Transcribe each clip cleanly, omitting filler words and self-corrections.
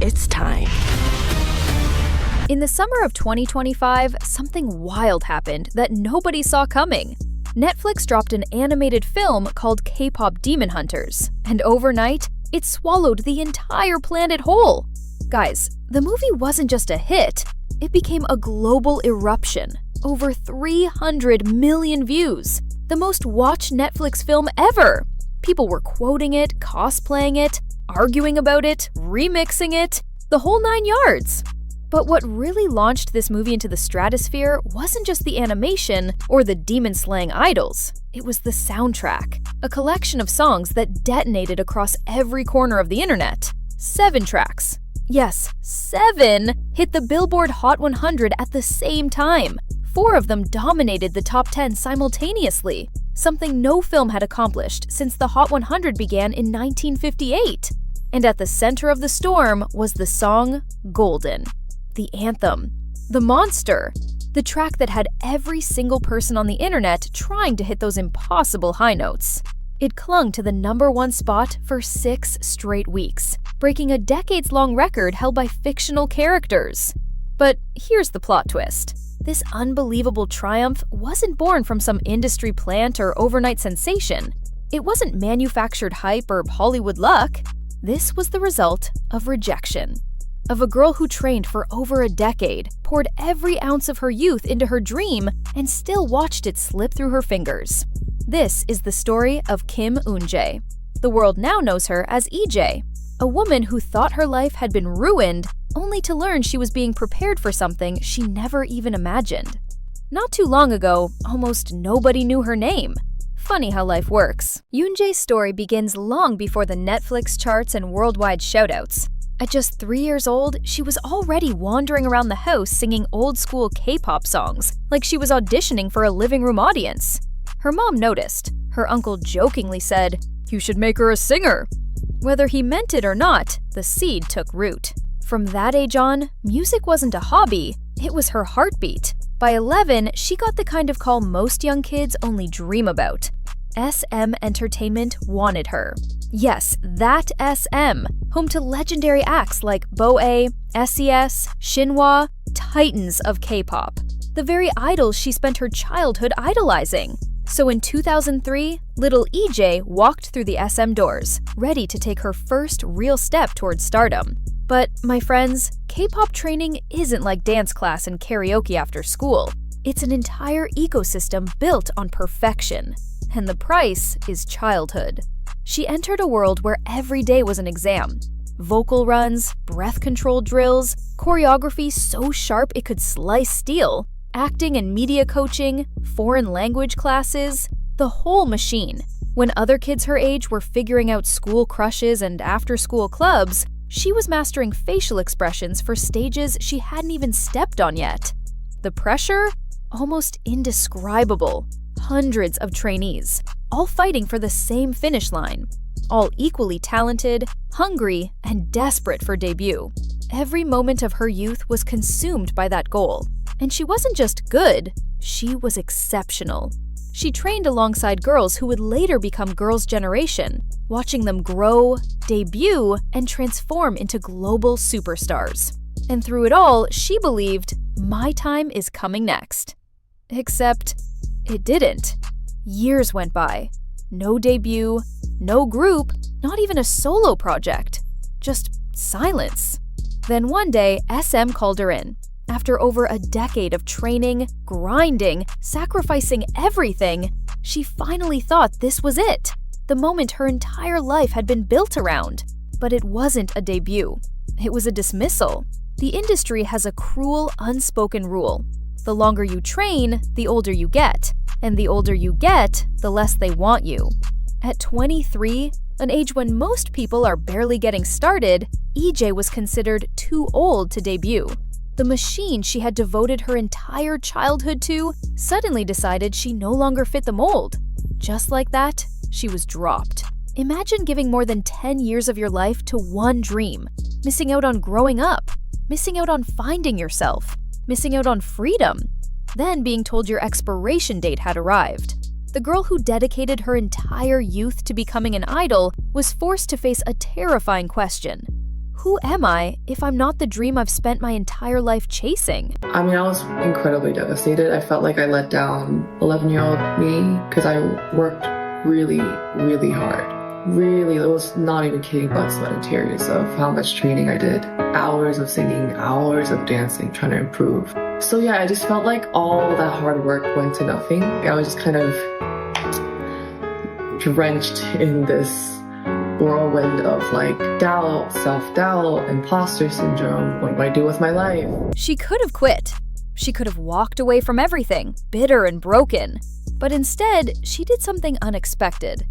It's time. In the summer of 2025, something wild happened that nobody saw coming. Netflix dropped an animated film called K-pop Demon Hunters, and overnight, it swallowed the entire planet whole. Guys, the movie wasn't just a hit, it became a global eruption. Over 300 million views, the most watched Netflix film ever. People were quoting it, cosplaying it, arguing about it, remixing it, the whole 9 yards. But what really launched this movie into the stratosphere wasn't just the animation or the demon-slaying idols. It was the soundtrack, a collection of songs that detonated across every corner of the internet. 7 tracks. Yes, 7 hit the Billboard Hot 100 at the same time. 4 of them dominated the top 10 simultaneously, something no film had accomplished since the Hot 100 began in 1958. And at the center of the storm was the song Golden. The anthem, the monster, the track that had every single person on the internet trying to hit those impossible high notes. It clung to the #1 spot for 6 straight weeks, breaking a decades-long record held by fictional characters. But here's the plot twist. This unbelievable triumph wasn't born from some industry plant or overnight sensation. It wasn't manufactured hype or Hollywood luck. This was the result of rejection. Of a girl who trained for over a decade, poured every ounce of her youth into her dream, and still watched it slip through her fingers. This is the story of Kim Eun-jae. The world now knows her as EJAE, a woman who thought her life had been ruined, only to learn she was being prepared for something she never even imagined. Not too long ago, almost nobody knew her name. Funny how life works. Eun-jae's story begins long before the Netflix charts and worldwide shoutouts. At just 3 years old, she was already wandering around the house singing old-school K-pop songs, like she was auditioning for a living room audience. Her mom noticed. Her uncle jokingly said, "You should make her a singer." Whether he meant it or not, the seed took root. From that age on, music wasn't a hobby, it was her heartbeat. By 11, she got the kind of call most young kids only dream about. SM Entertainment wanted her. Yes, that SM, home to legendary acts like BoA, SES, Shinhwa, titans of K-pop, the very idols she spent her childhood idolizing. So in 2003, little EJAE walked through the SM doors, ready to take her first real step towards stardom. But, my friends, K-pop training isn't like dance class and karaoke after school. It's an entire ecosystem built on perfection. And the price is childhood. She entered a world where every day was an exam. Vocal runs, breath control drills, choreography so sharp it could slice steel, acting and media coaching, foreign language classes, the whole machine. When other kids her age were figuring out school crushes and after-school clubs, she was mastering facial expressions for stages she hadn't even stepped on yet. The pressure? Almost indescribable. Hundreds of trainees, all fighting for the same finish line, all equally talented, hungry, and desperate for debut. Every moment of her youth was consumed by that goal. And she wasn't just good, she was exceptional. She trained alongside girls who would later become Girls' Generation, watching them grow, debut, and transform into global superstars. And through it all, she believed, my time is coming next. Except, it didn't. Years went by. No debut, no group, not even a solo project. Just silence. Then one day, SM called her in. After over a decade of training, grinding, sacrificing everything, she finally thought this was it. The moment her entire life had been built around. But it wasn't a debut. It was a dismissal. The industry has a cruel, unspoken rule. The longer you train, the older you get. And the older you get, the less they want you. At 23, an age when most people are barely getting started, EJAE was considered too old to debut. The machine she had devoted her entire childhood to suddenly decided she no longer fit the mold. Just like that, she was dropped. Imagine giving more than 10 years of your life to one dream, missing out on growing up, missing out on finding yourself, missing out on freedom, then being told your expiration date had arrived. The girl who dedicated her entire youth to becoming an idol was forced to face a terrifying question. Who am I if I'm not the dream I've spent my entire life chasing? I mean, I was incredibly devastated. I felt like I let down 11-year-old me because I worked really, really hard. Really, it was not even kidding blood, sweat, and tears of how much training I did. Hours of singing, hours of dancing, trying to improve. So yeah, I just felt like all that hard work went to nothing. I was just kind of drenched in this whirlwind of like doubt, self-doubt, imposter syndrome. What do I do with my life? She could have quit. She could have walked away from everything, bitter and broken. But instead, she did something unexpected.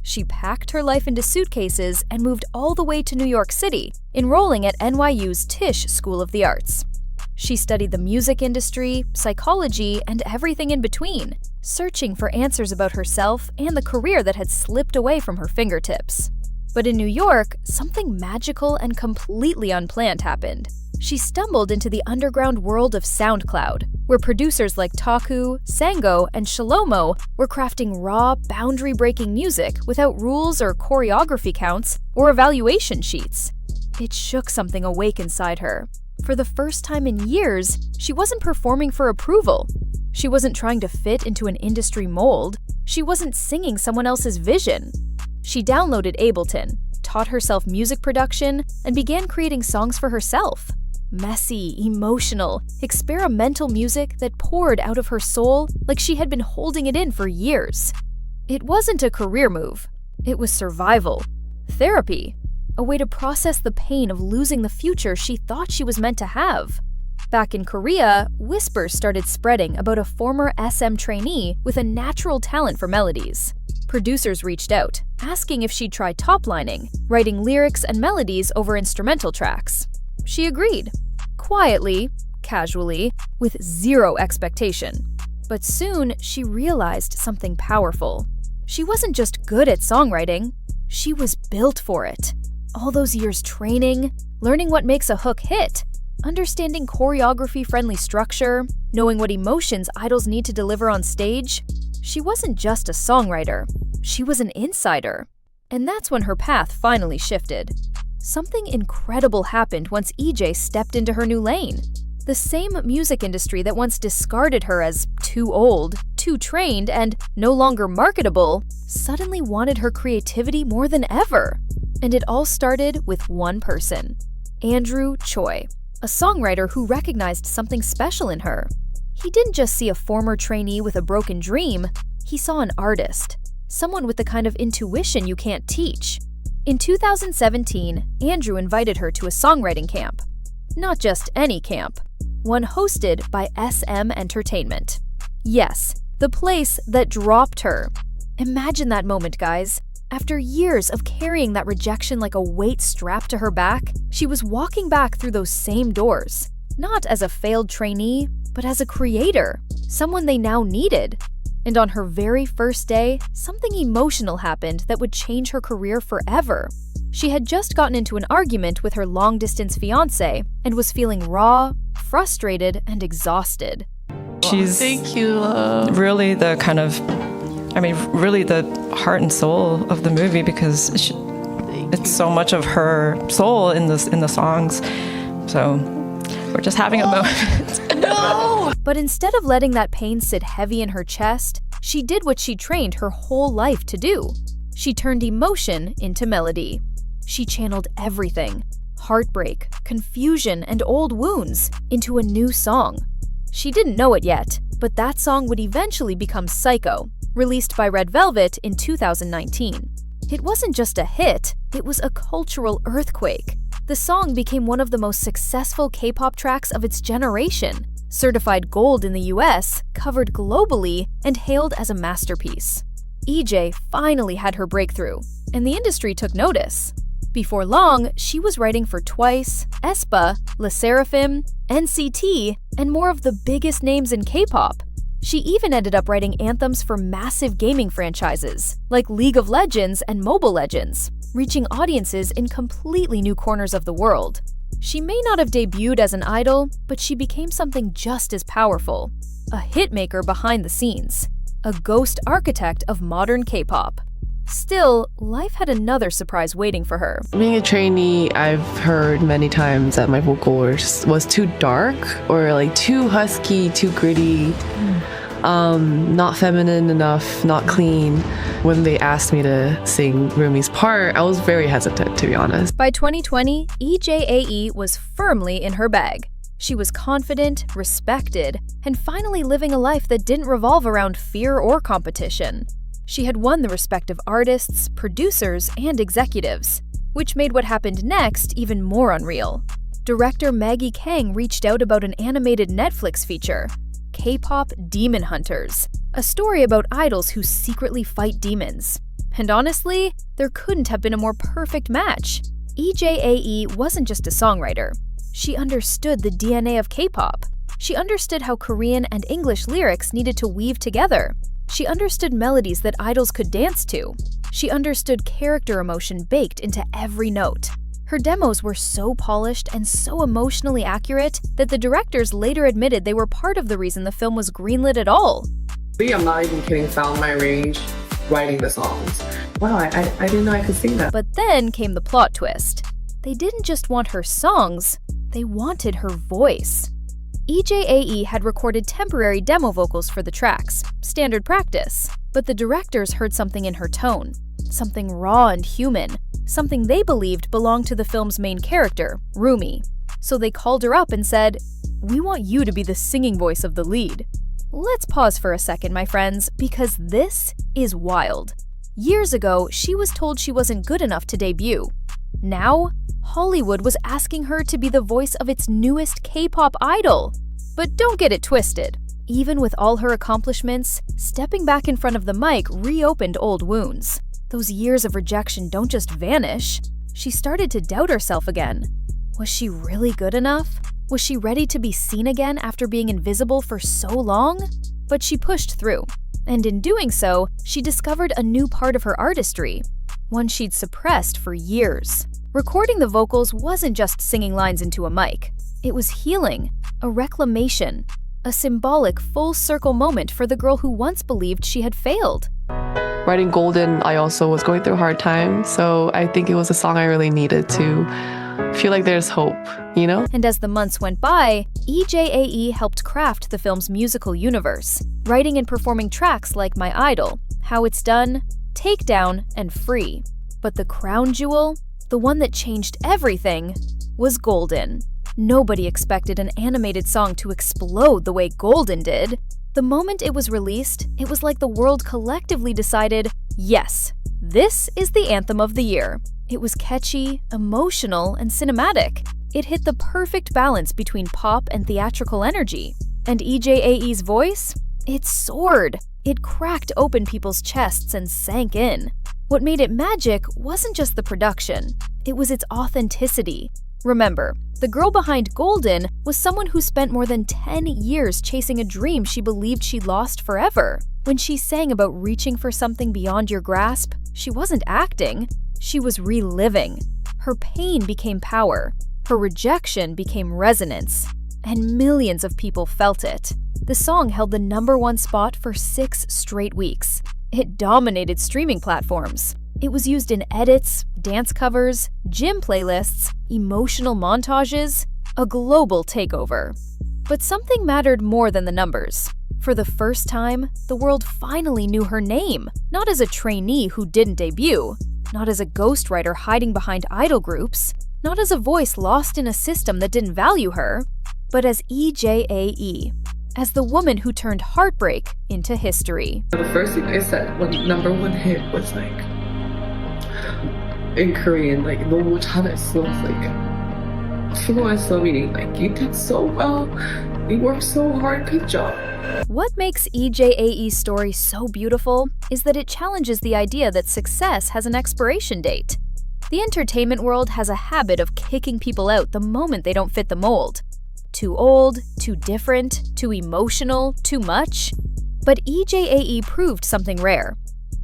She packed her life into suitcases and moved all the way to New York City, enrolling at NYU's Tisch School of the Arts. She studied the music industry, psychology, and everything in between, searching for answers about herself and the career that had slipped away from her fingertips. But in New York, something magical and completely unplanned happened. She stumbled into the underground world of SoundCloud, where producers like Taku, Sango, and Shalomo were crafting raw, boundary-breaking music without rules or choreography counts or evaluation sheets. It shook something awake inside her. For the first time in years, she wasn't performing for approval. She wasn't trying to fit into an industry mold. She wasn't singing someone else's vision. She downloaded Ableton, taught herself music production, and began creating songs for herself. Messy, emotional, experimental music that poured out of her soul like she had been holding it in for years. It wasn't a career move. It was survival. Therapy. A way to process the pain of losing the future she thought she was meant to have. Back in Korea, whispers started spreading about a former SM trainee with a natural talent for melodies. Producers reached out, asking if she'd try top-lining, writing lyrics and melodies over instrumental tracks. She agreed. Quietly, casually, with zero expectation. But soon, she realized something powerful. She wasn't just good at songwriting, she was built for it. All those years training, learning what makes a hook hit, understanding choreography-friendly structure, knowing what emotions idols need to deliver on stage. She wasn't just a songwriter, she was an insider. And that's when her path finally shifted. Something incredible happened once EJAE stepped into her new lane. The same music industry that once discarded her as too old, too trained, and no longer marketable, suddenly wanted her creativity more than ever. And it all started with one person, Andrew Choi, a songwriter who recognized something special in her. He didn't just see a former trainee with a broken dream, he saw an artist, someone with the kind of intuition you can't teach. In 2017, Andrew invited her to a songwriting camp. Not just any camp, one hosted by SM Entertainment. Yes, the place that dropped her. Imagine that moment, guys. After years of carrying that rejection like a weight strapped to her back, she was walking back through those same doors. Not as a failed trainee, but as a creator, someone they now needed. And on her very first day, something emotional happened that would change her career forever. She had just gotten into an argument with her long-distance fiancé and was feeling raw, frustrated, and exhausted. She's Thank you, love. really the kind of, really the heart and soul of the movie because it's so much of her soul in the songs. So we're just having a moment. No! But instead of letting that pain sit heavy in her chest, she did what she trained her whole life to do. She turned emotion into melody. She channeled everything, heartbreak, confusion, and old wounds, into a new song. She didn't know it yet, but that song would eventually become Psycho, released by Red Velvet in 2019. It wasn't just a hit, it was a cultural earthquake. The song became one of the most successful K-pop tracks of its generation, certified gold in the US, covered globally, and hailed as a masterpiece. EJAE finally had her breakthrough, and the industry took notice. Before long, she was writing for Twice, aespa, LE SSERAFIM, NCT, and more of the biggest names in K-pop. She even ended up writing anthems for massive gaming franchises, like League of Legends and Mobile Legends, reaching audiences in completely new corners of the world. She may not have debuted as an idol, but she became something just as powerful. A hitmaker behind the scenes. A ghost architect of modern K-pop. Still, life had another surprise waiting for her. Being a trainee, I've heard many times that my vocal was too dark or like too husky, too gritty, not feminine enough, not clean. When they asked me to sing Rumi's part, I was very hesitant, to be honest. By 2020, EJAE was firmly in her bag. She was confident, respected, and finally living a life that didn't revolve around fear or competition. She had won the respect of artists, producers, and executives, which made what happened next even more unreal. Director Maggie Kang reached out about an animated Netflix feature, K-pop Demon Hunters, a story about idols who secretly fight demons. And honestly, there couldn't have been a more perfect match. EJAE wasn't just a songwriter. She understood the DNA of K-pop. She understood how Korean and English lyrics needed to weave together. She understood melodies that idols could dance to. She understood character emotion baked into every note. Her demos were so polished and so emotionally accurate that the directors later admitted they were part of the reason the film was greenlit at all. I'm not even kidding, found my range writing the songs. Wow, I didn't know I could sing that. But then came the plot twist. They didn't just want her songs, they wanted her voice. EJAE had recorded temporary demo vocals for the tracks, standard practice. But the directors heard something in her tone, something raw and human, something they believed belonged to the film's main character, Rumi. So they called her up and said, "We want you to be the singing voice of the lead." Let's pause for a second, my friends, because this is wild. Years ago, she was told she wasn't good enough to debut. Now, Hollywood was asking her to be the voice of its newest K-pop idol. But don't get it twisted. Even with all her accomplishments, stepping back in front of the mic reopened old wounds. Those years of rejection don't just vanish. She started to doubt herself again. Was she really good enough? Was she ready to be seen again after being invisible for so long? But she pushed through. And in doing so, she discovered a new part of her artistry, one she'd suppressed for years. Recording the vocals wasn't just singing lines into a mic. It was healing, a reclamation, a symbolic full-circle moment for the girl who once believed she had failed. Writing Golden, I also was going through a hard time, so I think it was a song I really needed to feel like there's hope, you know? And as the months went by, EJAE helped craft the film's musical universe, writing and performing tracks like My Idol, How It's Done, Takedown, and Free. But the crown jewel, the one that changed everything, was Golden. Nobody expected an animated song to explode the way Golden did. The moment it was released, it was like the world collectively decided, yes, this is the anthem of the year. It was catchy, emotional, and cinematic. It hit the perfect balance between pop and theatrical energy. And EJAE's voice? It soared. It cracked open people's chests and sank in. What made it magic wasn't just the production. It was its authenticity. Remember, the girl behind Golden was someone who spent more than 10 years chasing a dream she believed she'd lost forever. When she sang about reaching for something beyond your grasp, she wasn't acting. She was reliving. Her pain became power. Her rejection became resonance. And millions of people felt it. The song held the #1 spot for 6 straight weeks. It dominated streaming platforms. It was used in edits, dance covers, gym playlists, emotional montages, a global takeover. But something mattered more than the numbers. For the first time, the world finally knew her name, not as a trainee who didn't debut, not as a ghostwriter hiding behind idol groups, not as a voice lost in a system that didn't value her, but as EJAE, as the woman who turned heartbreak into history. The first thing I said when #1 hit was like, in Korean, like, 너무 잘했어. It's like, 수고했어, meaning like, you did so well. You worked so hard, good job. What makes EJAE's story so beautiful is that it challenges the idea that success has an expiration date. The entertainment world has a habit of kicking people out the moment they don't fit the mold. Too old, too different, too emotional, too much. But EJAE proved something rare.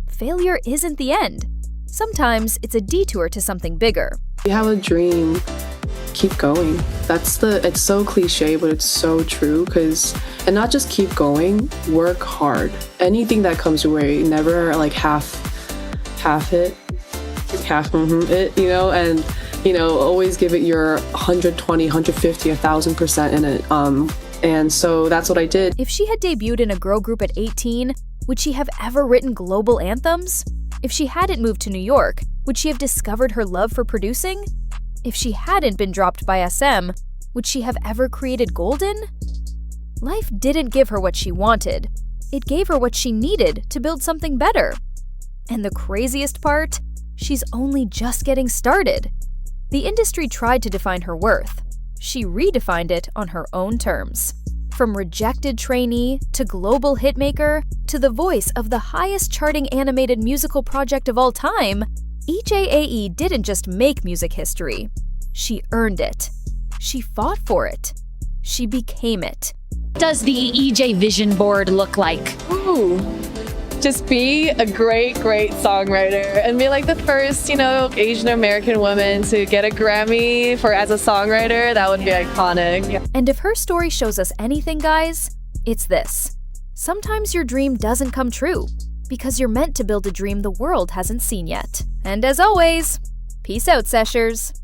Failure isn't the end. Sometimes it's a detour to something bigger. You have a dream, keep going. It's so cliche, but it's so true. And not just keep going, work hard. Anything that comes your way, never like half half it, half it, you know, and, you know, always give it your 120, 150, 1,000% in it. And so that's what I did. If she had debuted in a girl group at 18, would she have ever written global anthems? If she hadn't moved to New York, would she have discovered her love for producing? If she hadn't been dropped by SM, would she have ever created Golden? Life didn't give her what she wanted. It gave her what she needed to build something better. And the craziest part? She's only just getting started. The industry tried to define her worth. She redefined it on her own terms. From rejected trainee to global hitmaker to the voice of the highest charting animated musical project of all time, EJAE didn't just make music history. She earned it. She fought for it. She became it. Does the EJ vision board look like? Ooh. Just be a great songwriter and be like the first, you know, Asian American woman to get a Grammy for as a songwriter. That would be iconic. And if her story shows us anything, guys, it's this. Sometimes your dream doesn't come true because you're meant to build a dream the world hasn't seen yet. And as always, peace out, Seshers.